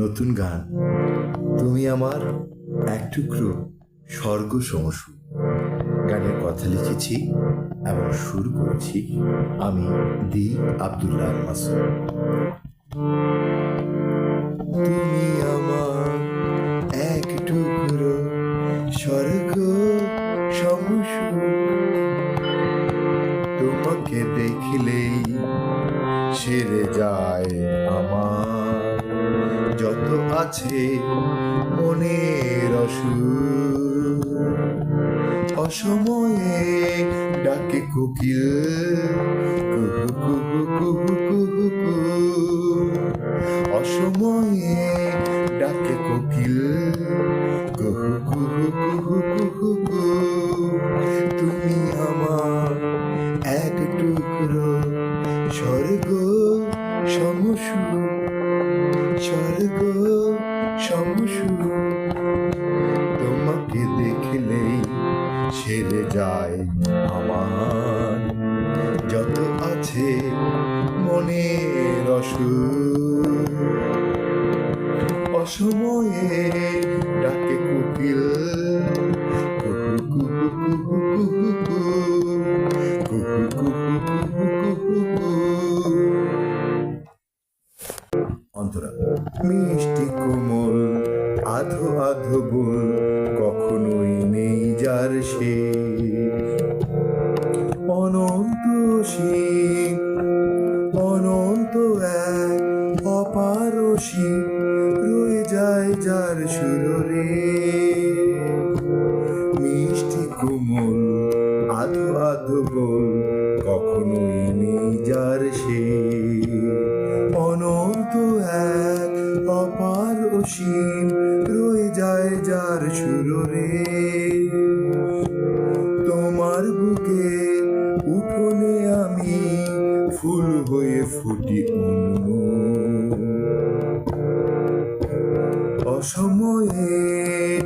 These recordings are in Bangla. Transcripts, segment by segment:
নতুন গান। তুমি আমার এক টুকরো স্বর্গ সমসু। গানের কথা লিখেছি এবং সুর করেছি আমি দি আব্দুল্লাহ মাসুদ। তুমি আমার এক টুকরো স্বর্গ সমসু, তোমাকে দেখলেই সেরে যায় আমার যত আছে মনের অসুখ। অসময়ে ডাকে কোকিল কুহু কুহু কুহু কুহু কুহু, অসময়ে ডাকে কোকিল কুহু কুহু কুহু কুহু কুহু। তুমি আমার এক টুকরো স্বর্গ সমসু, স্বর্গ সমসু, তোমাকে দেখলেই সেরে যায় আমার যত আছে মনের অসুখ। অসময়ে ডাকে কোকিল কুহু কুহু কুহু কুহু কুহু কুহু কুহু কুহু। অন্তরা মিষ্টি কোমল আধো আধো বল, কখনোই নেই যার সে অনন্ত সীম, অনন্ত এক অপারসী রয়ে যায় যার সুরে। মিষ্টি কোমল আধো আধো বল, কখনোই নেই যার সে অনন্ত এক অপার অসীম রয়ে যায় যার সুরে। তোমার বুকে উঠোনে আমি ফুল হয়ে ফুটি উন্মুখ। অসময়ে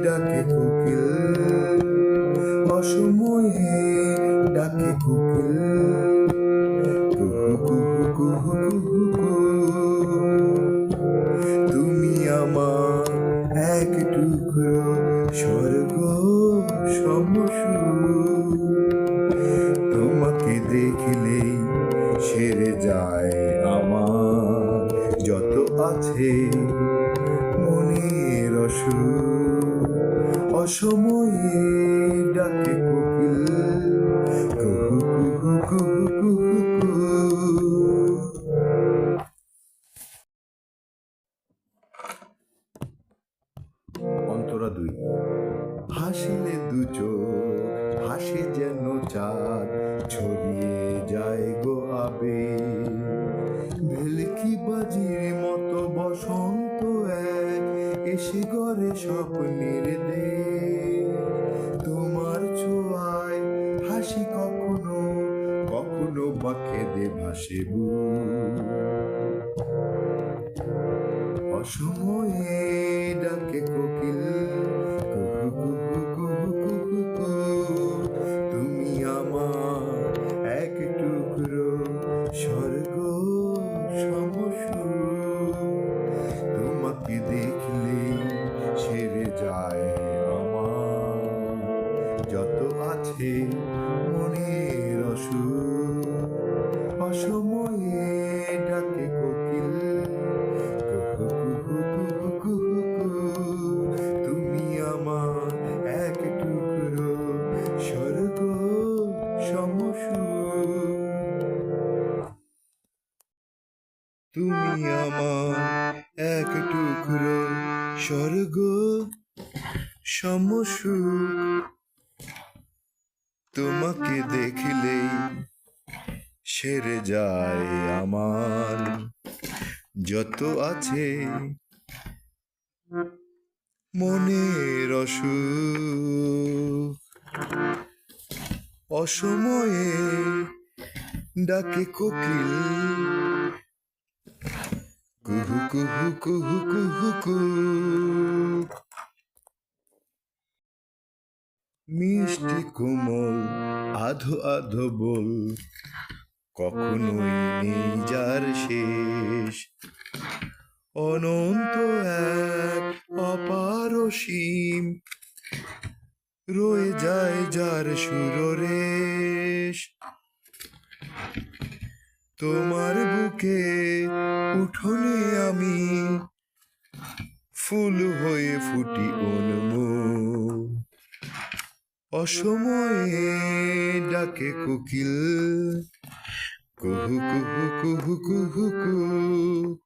ডাকে কোকিল, অসময়ে ডাকে কোকিল কুহু কুহু কুহু কুহু কুহু। তুমি আমার এক টুকরো স্বর্গ সমসু, তোমাকে দেখলেই সেরে যায় আমার যত আছে মনের অসুখ। অসময়ে ডাকে কোকিল কুহু কুহু কুহু কুহু কুহু। অন্তরা 2। হাসিলে দু চোখ হাসে যেন চাঁদ, ছড়িয়ে যায় গো আবেগ। ভেলকি বাজির মতো বসন্ত এক এসে গড়ে স্বপ্নের দেশ। তোমার ছোঁয়ায় হাসি কখনো কখনো বা কেঁদে ভাসে বুক। অসময়ে ডাকে কোকিল কুহু কুহু কুহু কুহু কুহু। তুমি আমার এক টুকরো স্বর্গ সমসু, তোমাকে দেখলেই সেরে যায় আমার যত আছে মনের অসুখ। অসময়ে ডাকে কোকিল কুহু কুহু কুহু কুহু কুহু। তুমি আমার এক টুকরো স্বর্গ সমসু, তুমি আমার এক টুকরো স্বর্গ সমসু, তোমাকে দেখলেই সেরে যায় আমার যত আছে মনের অসুখ। অসময়ে ডাকে কোকিল কুহু কুহু কুহু কুহু কুহু। মিষ্টি কোমল আধো আধো বল, কখনোই নেই যার শেষ অনন্ত এক অপার অসীম, রয়ে যায় যার সুররেশ। তোমার বুকে উঠোনে আমি ফুল হয়ে ফুটি উন্মুখ। অসময়ে ডাকে কোকিল, কুহু কুহু কুহু কুহু কুহু।